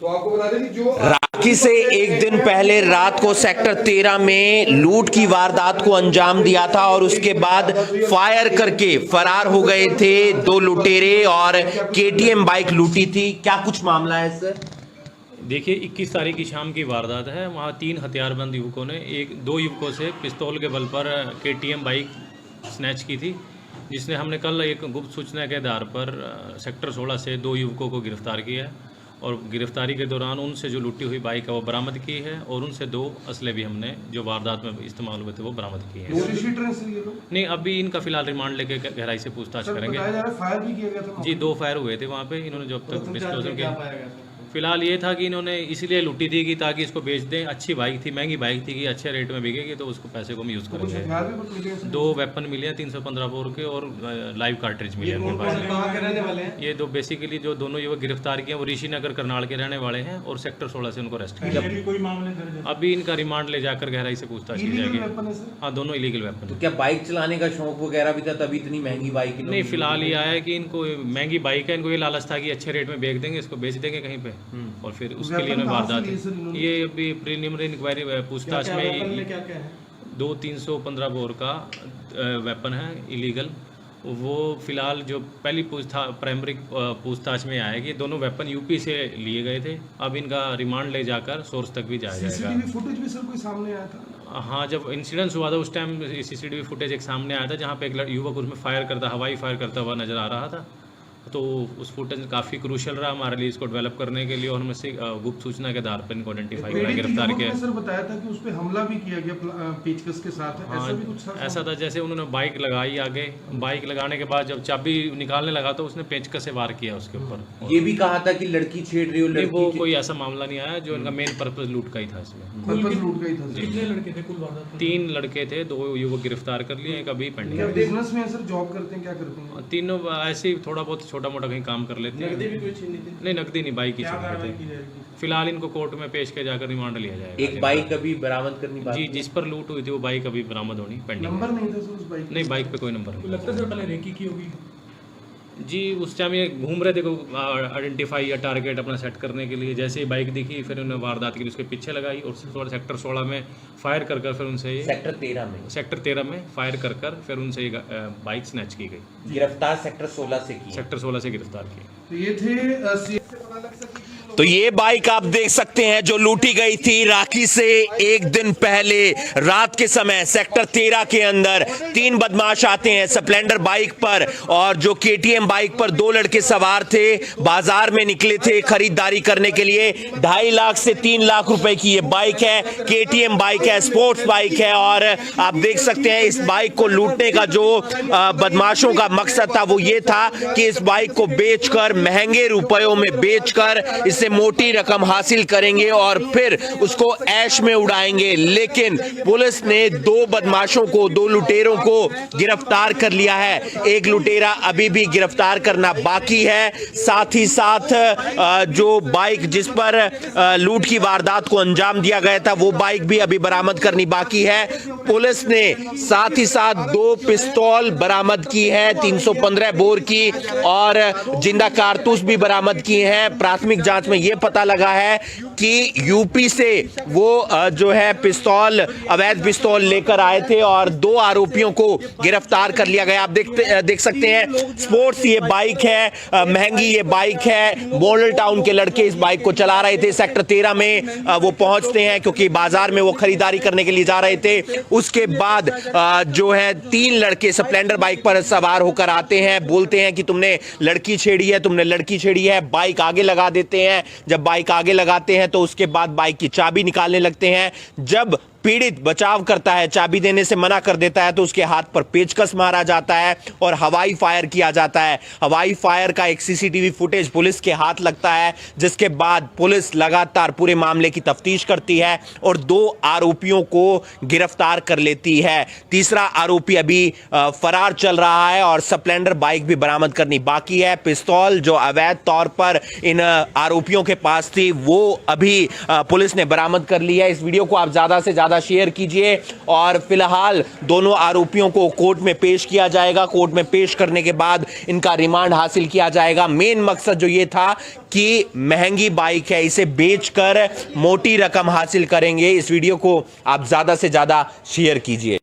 तो आपको बता दें कि जो राखी से एक दिन पहले रात को सेक्टर 13 में लूट की वारदात को अंजाम दिया था और उसके बाद फायर करके फरार हो गए थे दो लुटेरे और केटीएम बाइक लूटी थी। क्या कुछ मामला है सर? देखिए 21 तारीख की शाम की वारदात है। वहाँ 3 हथियारबंद युवकों ने दो युवकों से पिस्तौल के बल पर केटीएम बाइक स्नैच की थी, जिसने हमने कल एक गुप्त सूचना के आधार पर सेक्टर 16 से 2 युवकों को गिरफ्तार किया है और गिरफ्तारी के दौरान उनसे जो लूटी हुई बाइक है वो बरामद की है और उनसे 2 असले भी हमने जो वारदात में इस्तेमाल हुए थे वो बरामद किए हैं। नहीं, अभी इनका फिलहाल रिमांड लेके गहराई से पूछताछ करेंगे। फायर भी किया गया था जी 2 फायर हुए थे वहाँ पे। इन्होंने जो अब तक डिस्क्लोजर किया फिलहाल ये था कि इन्होंने इसलिए लूटी थी कि ताकि इसको बेच दें। अच्छी बाइक थी, महंगी बाइक थी कि अच्छे रेट में बिकेगी तो उसको पैसे को हम यूज़ करेंगे। 2 वेपन मिले हैं 315 बोर के और लाइव कार्ट्रिज मिले हैं उनके पास। ये दो बेसिकली जो दोनों युवक गिरफ्तार किए हैं वो ऋषि नगर करनाल के रहने वाले हैं और सेक्टर 16 से उनको अरेस्ट किया। अभी इनका रिमांड ले जाकर गहराई से पूछताछ की जाएगी। हाँ, दोनों इलीगल वेपन। तो क्या बाइक चलाने का शौक वगैरह भी था तभी इतनी महंगी बाइक? नहीं, फिलहाल ये आया कि इनको महंगी बाइक है, इनको ये लालच था कि अच्छे रेट में बेच देंगे, इसको बेच देंगे कहीं पे और फिर उसके लिए वारदात है। ये अभी प्रीलिमिनरी इंक्वायरी पूछताछ में 2 315 बोर का वेपन है इलीगल। वो फिलहाल जो पहली प्राइमरी पूछताछ में आया कि दोनों वेपन यूपी से लिए गए थे। अब इनका रिमांड ले जाकर सोर्स तक भी जाया जाएगा। सीसीटीवी फुटेज भी सर कोई सामने आया था? हाँ, जब इंसिडेंस हुआ था उस टाइम सीसीटीवी फुटेज एक सामने आया था जहाँ पे एक युवक उसमें फायर करता, हवाई फायर करता हुआ नजर आ रहा था। तो उस फुटेज काफ़ी क्रूशल रहा हमारे लिए इसको डेवलप करने के लिए और हमें से गुप्त सूचना के आधार पर इनको आइडेंटिफाई किया, गिरफ्तार किया। सर बताया था कि उस पे हमला भी किया गया पेचकस के साथ। हाँ, ऐसा भी कुछ ऐसा था जैसे उन्होंने बाइक लगाई आगे, बाइक लगाने के बाद जब चाबी निकालने लगा तो उसने पेचकस से वार किया उसके ऊपर। ये भी कहा था कि लड़की छेड़ रही हो। वो कोई ऐसा मामला नहीं आया। जो इनका मेन पर्पज लूट का ही था इसमें। लूट गई था। कितने लड़के थे कुल? 3 लड़के थे, 2 युवक गिरफ्तार कर लिए, एक अभी पेंडिंग है। बिजनेस में सर जॉब करते हैं, क्या करते हैं? तीनों ऐसे ही थोड़ा बहुत छोटा मोटा कहीं काम कर लेते हैं। नकदी भी कोई छीनी थी? नहीं, नकदी नहीं, बाइक ही छीन रहे थे। फिलहाल इनको कोर्ट में पेश के जाकर रिमांड लिया जाएगा। एक बाइक अभी बरामद करनी बाकी जी, जिस पर लूट हुई थी वो बाइक अभी बरामद होनी पेंडिंग। नंबर नहीं था सर उस बाइक? नहीं, बाइक पे कोई नंबर नहीं। लगता है सर पहले रेकी की होगी? जी, उस टाइम ये घूम रहे थे आइडेंटिफाई या टारगेट अपना सेट करने के लिए। जैसे ही बाइक दिखी फिर उन्होंने वारदात की, उसके पीछे लगाई और सेक्टर 16 में फायर कर फिर उनसे सेक्टर 13 में फायर कर फिर उनसे बाइक स्नैच की गई। गिरफ्तार सेक्टर 16 से की। सेक्टर 16 से गिरफ्तार किए। तो ये थे तो ये बाइक आप देख सकते हैं जो लूटी गई थी राखी से एक दिन पहले रात के समय सेक्टर 13 के अंदर 3 बदमाश आते हैं स्प्लेंडर बाइक पर और जो केटीएम बाइक पर 2 लड़के सवार थे। बाजार में निकले थे खरीदारी करने के लिए। 2.5 लाख से 3 लाख रुपए की ये बाइक है, केटीएम बाइक है, स्पोर्ट्स बाइक है। और आप देख सकते हैं इस बाइक को लूटने का जो बदमाशों का मकसद था वो ये था कि इस बाइक को बेचकर, महंगे रुपयों में बेचकर इससे मोटी रकम हासिल करेंगे और फिर उसको ऐश में उड़ाएंगे। लेकिन पुलिस ने 2 बदमाशों को, 2 लुटेरों को गिरफ्तार कर लिया है। एक लुटेरा अभी भी गिरफ्तार करना बाकी है। साथ ही साथ जो बाइक जिस पर लूट की वारदात को अंजाम दिया गया था वो बाइक भी अभी बरामद करनी बाकी है। पुलिस ने साथ ही साथ 2 पिस्तौल बरामद की है 315 बोर की और जिंदा कारतूस भी बरामद किए हैं। प्राथमिक जांच में यह पता लगा है कि यूपी से वो जो है पिस्तौल, अवैध पिस्तौल लेकर आए थे और 2 आरोपियों को गिरफ्तार कर लिया गया। आप देख सकते हैं स्पोर्ट्स ये बाइक है, महंगी ये बाइक है। मॉडल टाउन के लड़के इस बाइक को चला रहे थे। सेक्टर 13 में वो पहुंचते हैं क्योंकि बाजार में वो खरीदारी करने के लिए जा रहे थे। उसके बाद जो है 3 लड़के स्प्लेंडर बाइक पर सवार होकर आते हैं, बोलते हैं कि तुमने लड़की छेड़ी है, तुमने लड़की छेड़ी है। बाइक आगे लगा देते हैं। जब बाइक आगे लगाते हैं तो उसके बाद बाइक की चाबी निकालने लगते हैं। जब पीड़ित बचाव करता है, चाबी देने से मना कर देता है तो उसके हाथ पर पेचकस मारा जाता है और हवाई फायर किया जाता है। हवाई फायर का एक सीसीटीवी फुटेज पुलिस के हाथ लगता है, जिसके बाद पुलिस लगातार पूरे मामले की तफ्तीश करती है और 2 आरोपियों को गिरफ्तार कर लेती है। तीसरा आरोपी अभी फरार चल रहा है और स्प्लेंडर बाइक भी बरामद करनी बाकी है। पिस्तौल जो अवैध तौर पर इन आरोपियों के पास थी वो अभी पुलिस ने बरामद कर ली है। इस वीडियो को आप ज्यादा से ज्यादा ज्यादा शेयर कीजिए। और फिलहाल दोनों आरोपियों को कोर्ट में पेश किया जाएगा। कोर्ट में पेश करने के बाद इनका रिमांड हासिल किया जाएगा। मेन मकसद जो ये था कि महंगी बाइक है, इसे बेचकर मोटी रकम हासिल करेंगे। इस वीडियो को आप ज्यादा से ज्यादा शेयर कीजिए।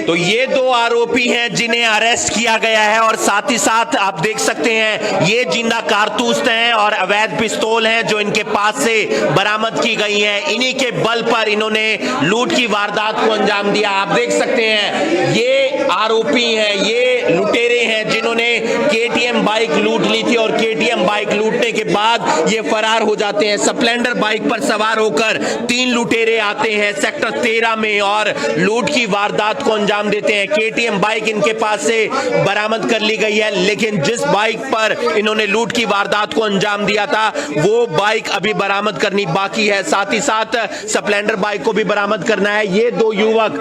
तो ये दो आरोपी हैं जिन्हें अरेस्ट किया गया है और साथ ही साथ आप देख सकते हैं ये जिंदा कारतूस हैं और अवैध पिस्तौल हैं जो इनके पास से बरामद की गई हैं। इन्हीं के बल पर इन्होंने लूट की वारदात को अंजाम दिया। आप देख सकते हैं ये आरोपी हैं, ये लुटेरे हैं जिन्होंने केटीएम बाइक लूट ली थी और केटीएम बाइक लूटने के बाद ये फरार हो जाते हैं। स्प्लेंडर बाइक पर सवार होकर 3 लुटेरे आते हैं सेक्टर 13 में और लूट की वारदात को अंजाम देते हैं। केटीएम बाइक इनके पास से बरामद कर ली गई है, लेकिन जिस बाइक पर इन्होंने लूट की वारदात को अंजाम दिया था वो बाइक अभी बरामद करनी बाकी है। साथ ही साथ स्प्लेंडर बाइक को भी बरामद करना है। ये दो युवक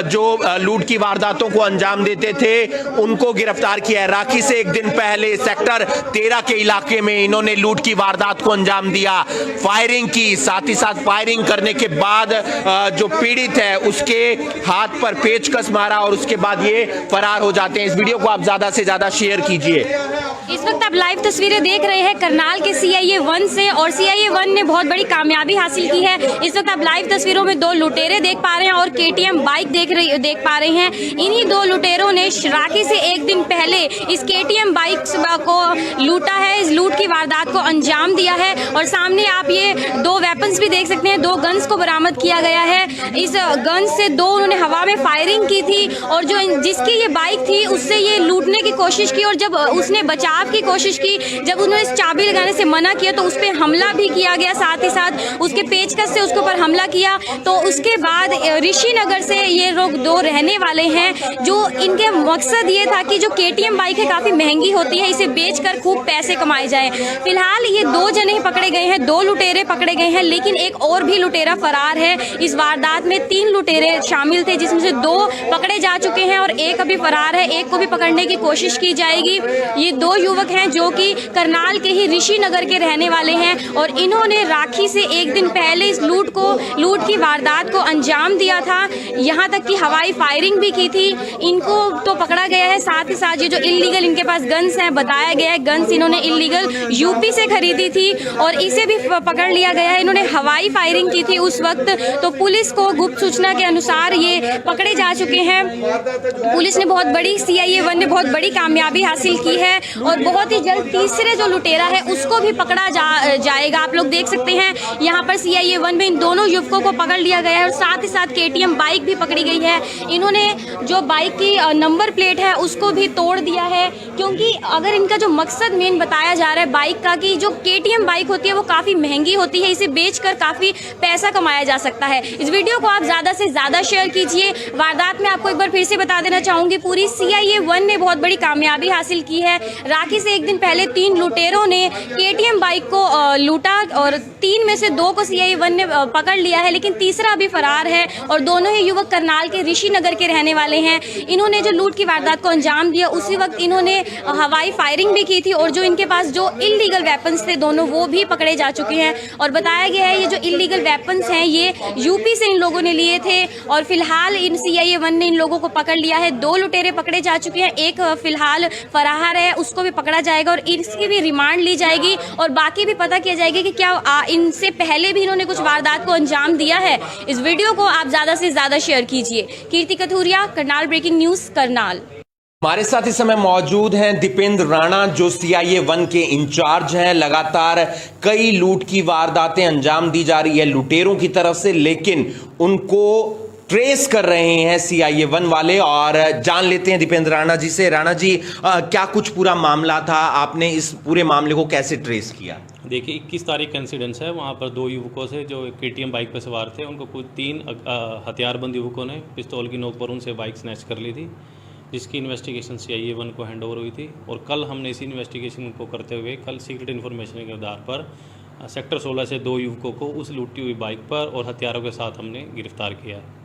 जो लूट की वारदातों को अंजाम देते थे उनको गिरफ्तार किया है। राखी से एक दिन पहले सेक्टर 13 के इलाके में इन्होंने लूट की वारदात को अंजाम दिया, फायरिंग की। साथ ही साथ फायरिंग करने के बाद जो पीड़ित है उसके हाथ पर पेचकस मारा और उसके बाद ये फरार हो जाते हैं। इस वीडियो को आप ज्यादा से ज्यादा शेयर कीजिए। इस वक्त आप लाइव तस्वीरें देख रहे हैं करनाल के CIA 1 से और CIA 1 ने बहुत बड़ी कामयाबी हासिल की है। इस वक्त आप लाइव तस्वीरों में 2 लुटेरे देख पा रहे हैं और KTM बाइक देख पा रहे हैं। इन्हीं 2 लुटेरों ने राखी से एक दिन पहले इस KTM बाइक को लूटा है, इस लूट की वारदात को अंजाम दिया है। और सामने आप ये 2 वेपन्स भी देख सकते हैं, 2 गन्स को बरामद किया गया है। इस गन्स से 2 उन्होंने हवा में फायरिंग की थी और जो जिसकी ये बाइक थी उससे ये लूटने की कोशिश की और जब उसने बचाव की कोशिश की, जब उन्होंने इस चाबी लगाने से मना किया तो उस पर हमला भी किया गया। साथ ही साथ उसके पेचकस से उसके ऊपर हमला किया। तो उसके बाद ऋषि नगर से ये लोग 2 रहने वाले हैं जो इनके मकसद ये था कि जो KTM बाइक है काफ़ी महंगी होती है, इसे बेचकर खूब पैसे कमाए जाएं। फिलहाल ये 2 जने पकड़े गए हैं, 2 लुटेरे पकड़े गए हैं, लेकिन एक और भी लुटेरा फरार है। इस वारदात में 3 लुटेरे शामिल थे जिसमें से 2 पकड़े जा चुके हैं और एक अभी फरार है। एक को भी पकड़ने की कोशिश की जाएगी। ये 2 युवक हैं जो कि करनाल के ही ऋषि नगर के रहने वाले हैं और इन्होंने राखी से एक दिन पहले इस लूट की वारदात को अंजाम दिया था। यहाँ तक कि हवाई फायरिंग भी की थी। इनको तो पकड़ा गया है। साथ ही साथ ये जो इल्लीगल इनके पास गन्स हैं, बताया गया है गन्स इन्होंने इल्लीगल यूपी से खरीदी थी और इसे भी पकड़ लिया गया है। इन्होंने हवाई फायरिंग की थी उस वक्त। तो पुलिस को गुप्त सूचना के अनुसार ये पकड़े जा चुके हैं। पुलिस ने बहुत बड़ी CIA 1 ने बहुत बड़ी कामयाबी हासिल की है और बहुत ही जल्द तीसरे जो लुटेरा है उसको भी पकड़ा जाएगा। आप लोग देख सकते हैं यहाँ पर CIA 1 में इन दोनों युवकों को पकड़ लिया गया है और साथ ही साथ KTM बाइक भी पकड़ी गई है। इन्होंने जो बाइक की नंबर प्लेट है उसको भी तोड़ दिया है, क्योंकि अगर इनका जो मकसद मेन बताया जा रहा है बाइक का कि जो KTM बाइक होती है वो काफ़ी महंगी होती है, इसे बेचकर काफ़ी पैसा कमाया जा सकता है। इस वीडियो को आप ज़्यादा से ज़्यादा शेयर कीजिए। वारदात में आपको एक बार फिर से बता देना चाहूँगी, पूरी CIA 1 ने बहुत बड़ी कामयाबी हासिल की है। राखी से एक दिन पहले 3 लुटेरों ने KTM बाइक को लूटा और 3 में से 2 को CIA 1 ने पकड़ लिया है, लेकिन तीसरा अभी फरार है और दोनों ही युवक करनाल के ऋषि नगर के रहने वाले हैं। इन्होंने जो लूट की वारदात को अंजाम दिया उसी वक्त इन्होंने हवाई फायरिंग भी की थी और जो इनके पास जो इल्लीगल वेपन्स थे दोनों वो भी पकड़े जा चुके हैं। और बताया गया है ये जो इल्लीगल वेपन्स हैं ये यूपी से इन लोगों ने लिए थे और फिलहाल इन CIA 1 ने इन लोगों को पकड़ लिया है। 2 लुटेरे पकड़े जा चुके हैं, एक फिलहाल फरार है, उसको भी पकड़ा जाएगा और इसकी भी रिमांड ली जाएगी और बाकी भी पता किया जाएगा कि क्या इनसे पहले भी इन्होंने कुछ वारदात को अंजाम दिया है। इस वीडियो को आप ज़्यादा से ज़्यादा शेयर कीजिए। कीर्ति कथूरिया, करनाल ब्रेकिंग न्यूज़, करनाल। हमारे साथ इस समय मौजूद हैं दीपेंद्र राणा जो CIA 1 के इंचार्ज हैं। लगातार कई लूट की वारदातें अंजाम दी जा रही है लुटेरों की तरफ से, लेकिन उनको ट्रेस कर रहे हैं CIA 1 वाले और जान लेते हैं दीपेंद्र राणा जी से। राणा जी, क्या कुछ पूरा मामला था, आपने इस पूरे मामले को कैसे ट्रेस किया? देखिए 21 तारीख का इंसिडेंस है। वहाँ पर 2 युवकों से जो KTM बाइक पर सवार थे उनको कुछ 3 हथियारबंद युवकों ने पिस्तौल की नोक पर उनसे बाइक स्नैच कर ली थी, जिसकी इन्वेस्टिगेशन CIA 1 को हैंड ओवर हुई थी। और कल हमने इसी इन्वेस्टिगेशन को करते हुए कल सीक्रेट इन्फॉर्मेशन के आधार पर सेक्टर 16 से 2 युवकों को उस लूटी हुई बाइक पर और हथियारों के साथ हमने गिरफ्तार किया है।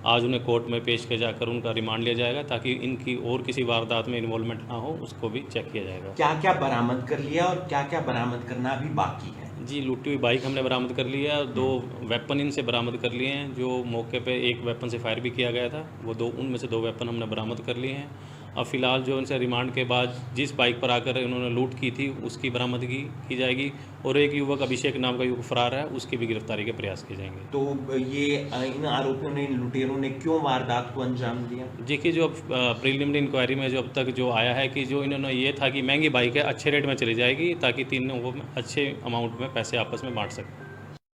आज उन्हें कोर्ट में पेश किया जाकर उनका रिमांड लिया जाएगा ताकि इनकी और किसी वारदात में इन्वॉल्वमेंट ना हो, उसको भी चेक किया जाएगा। क्या क्या बरामद कर लिया और क्या क्या बरामद करना अभी बाकी है? जी, लूटी हुई बाइक हमने बरामद कर ली है और 2 वेपन इनसे बरामद कर लिए हैं। जो मौके पे एक वेपन से फायर भी किया गया था, वो उनमें से 2 वेपन हमने बरामद कर लिए हैं। अब फ़िलहाल जो इनसे रिमांड के बाद जिस बाइक पर आकर इन्होंने लूट की थी उसकी बरामदगी की जाएगी और एक युवक अभिषेक नाम का युवक फरार है, उसकी भी गिरफ्तारी के प्रयास किए जाएंगे। तो ये इन आरोपियों ने, इन लुटेरों ने क्यों वारदात को अंजाम दिया? देखिए, जो अब प्रीलिमिनरी इंक्वायरी में जो अब तक जो आया है कि जो इन्होंने ये था कि महंगी बाइक है, अच्छे रेट में चली जाएगी ताकि तीनों वो अच्छे अमाउंट में पैसे आपस में बांट सकें।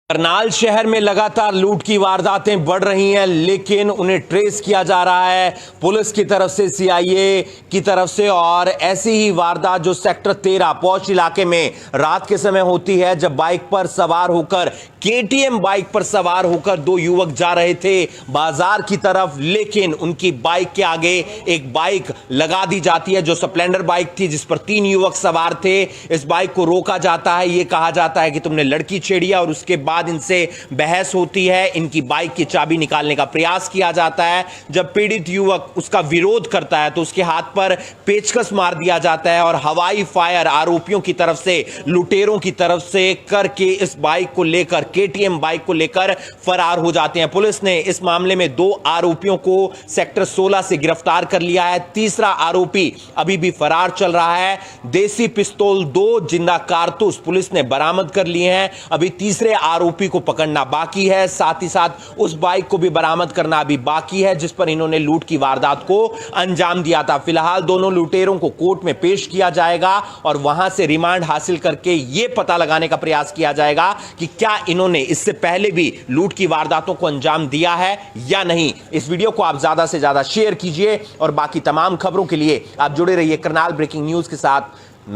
करनाल शहर में लगातार लूट की वारदातें बढ़ रही हैं, लेकिन उन्हें ट्रेस किया जा रहा है पुलिस की तरफ से, सीआईए की तरफ से। और ऐसी ही वारदात जो सेक्टर 13 पौष इलाके में रात के समय होती है, जब बाइक पर सवार होकर, केटीएम बाइक पर सवार होकर 2 युवक जा रहे थे बाजार की तरफ, लेकिन उनकी बाइक के आगे एक बाइक लगा दी जाती है जो स्प्लेंडर बाइक थी, जिस पर 3 युवक सवार थे। इस बाइक को रोका जाता है, यह कहा जाता है कि तुमने लड़की छेड़ी है, और उसके बाद इनसे बहस होती है। इनकी बाइक की चाबी निकालने का प्रयास किया जाता है। जब पीड़ित युवक उसका विरोध करता है तो उसके हाथ पर पेचकस मार दिया जाता है और हवाई फायर आरोपियों की तरफ से, लुटेरों की तरफ से करके इस बाइक को लेकर, केटीएम बाइक को लेकर फरार हो जाते हैं। पुलिस ने इस मामले में 2 आरोपियों को सेक्टर 16 से गिरफ्तार कर लिया है। तीसरा आरोपी अभी भी फरार चल रहा है। देसी पिस्तौल, 2 जिंदा कारतूस पुलिस ने बरामद कर लिए हैं। अभी तीसरे आरोपी को पकड़ना बाकी है, साथ ही साथ उस बाइक को भी बरामद करना अभी बाकी है जिस पर इन्होंने लूट की वारदात को अंजाम दिया था। फिलहाल दोनों लुटेरों को कोर्ट में पेश किया जाएगा और वहां से रिमांड हासिल करके यह पता लगाने का प्रयास किया जाएगा कि क्या इन्होंने इससे पहले भी लूट की वारदातों को अंजाम दिया है या नहीं। इस वीडियो को आप ज्यादा से ज्यादा शेयर कीजिए और बाकी तमाम खबरों के लिए आप जुड़े रहिए करनाल ब्रेकिंग न्यूज के साथ।